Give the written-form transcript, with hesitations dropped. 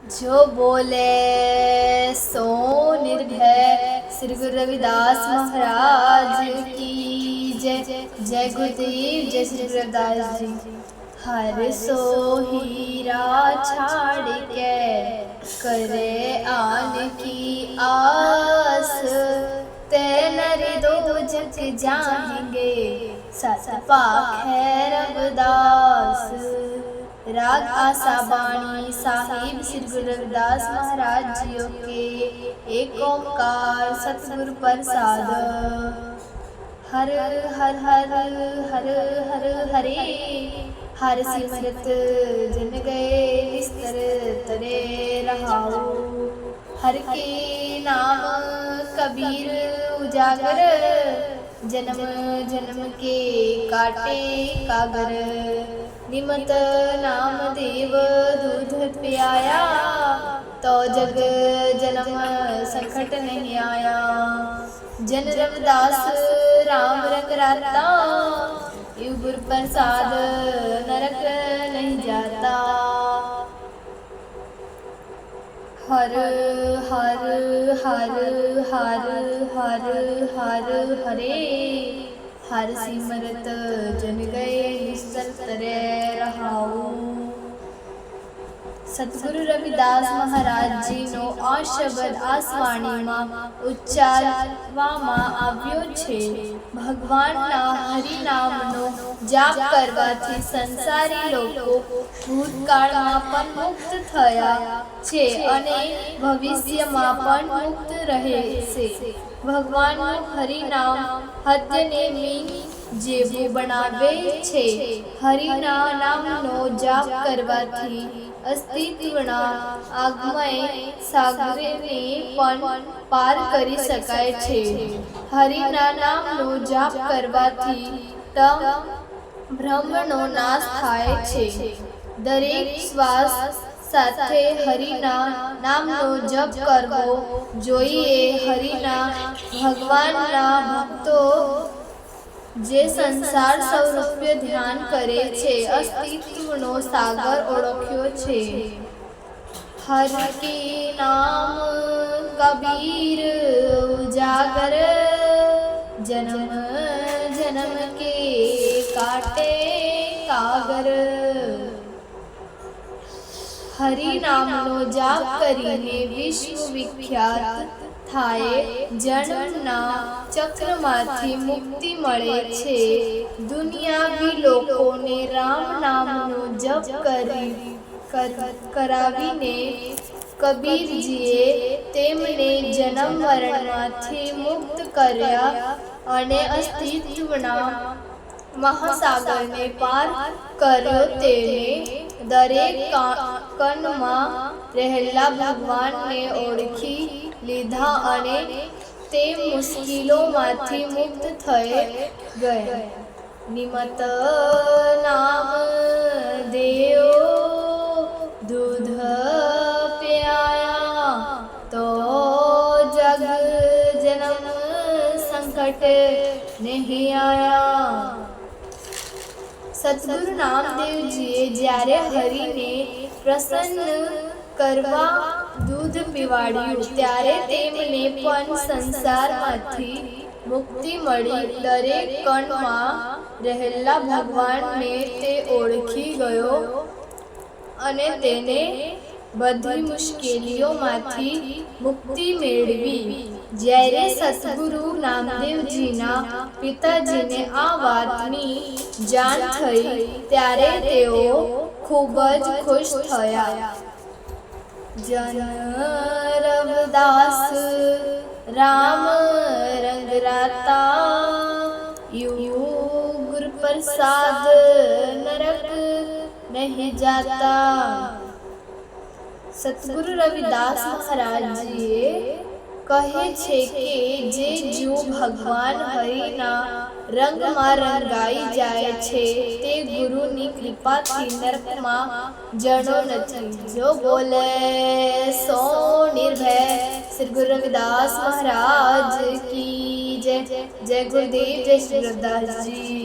जो बोले सो निर्भय श्री गुरु रविदास महाराज की जय। जय गुरुदेव, जय श्री गुरु रविदास जी। हर सो हीरा छाड़ के करे आन की आस, ते नर दो जग जाएंगे सत पाखे रविदास। राग आशा बाणी साहिब श्री गुरु रविदास महाराज जियों के एक ओंकार सतगुरु प्रसाद। हर हर हर हर हर हरे हर सिमरत जन गए निस्तर तरे रहाओ। हर के नाम कबीर उजागर, जन्म जन्म के काटे कागर। निमत नाम देव दूध पियाया, तो जग जन्म संकट नहीं आया। जन रविदास राम रंग राता, यू गुर प्रसाद नरक नहीं जाता। हर हर हर हर हर हर हरे हर सिमरत जन गए निश्चल तरे रहाओ। सतगुरु रविदास महाराजजीનો આ શબ્દ આ વાણીમાં ઉચ્ચારવામાં આવ્યો છે। ભગવાનના હરિનામનો જાપ કરવાથી સંસારી લોકો ભૂતકાળમાં પણ મુક્ત થયા છે અને ભવિષ્યમાં પણ મુક્ત રહેશે। ભગવાનનું હરિનામ હૃદયને મીન જેવું બનાવે છે। હરિના નામનો જાપ કરવાથી અસ્તિત્વના આગમય સાગરને પણ પાર કરી શકાય છે। હરિના નામનો જાપ કરવાથી તમ ભ્રમનો નાશ થાય છે। દરેક શ્વાસ સાથે હરિના નામનો જપ કરવો જોઈએ। હરિના ભગવાનના ભક્તો જે સંસાર સ્વરૂપે ધ્યાન કરે છે, અસ્તિત્વનો સાગર ઓળખ્યો છે। હર કે નામ કબીર ઉજાગર, જન્મ જન્મ કે કાટે કાગર। હરિનામનો જાપ કરીને વિશ્વ વિખ્યાત થાય, જન્મના ચક્રમાંથી મુક્તિ મળે છે। દુનિયાવી લોકોને રામ નામનો જપ કરાવીને કબીરજીએ તેમને જન્મ મરણમાંથી મુક્ત કર્યા અને અસ્તિત્વના મહાસાગરને પાર કર્યો। તેને દરેક કણમાં રહેલા ભગવાનને ઓળખી લીધા અને તે મુશ્કેલીઓમાંથી મુક્ત થઈ ગયા। નિમત નામ દેવ दूध पियाया, तो जग जन्म संकट नहीं आया। સદગુરુ નામદેવજીએ જ્યારે હરિને પ્રસન્ન કરવા દૂધ પીવાડ્યું ત્યારે તેમને પણ સંસારમાંથી મુક્તિ મળી। દરેક કણમાં રહેલા ભગવાનને તે ઓળખી ગયો અને તેને બધી મુશ્કેલીઓમાંથી મુક્તિ મેળવી। જ્યારે સદગુરુ નામદેવજીના પિતાજીને આ વાતની જાણ થઈ ત્યારે તેઓ ખૂબ જ ખુશ થયા। જન રવિદાસ રામ રંગ રાતા, यूं गुरु प्रसाद नरक नहीं जाता। સતગુરુ રવિદાસ મહારાજજીએ કહે છે કે જે જીવ ભગવાન હરિના રંગમાં રંગાઈ જાય છે તે ગુરુની કૃપાથી નરકમાં જણો નથી। જો બોલે સો નિર્ભય શ્રી ગુરુ રવિદાસ महाराज की जय। जय गुरुदेव, जय श्री रविदास जी।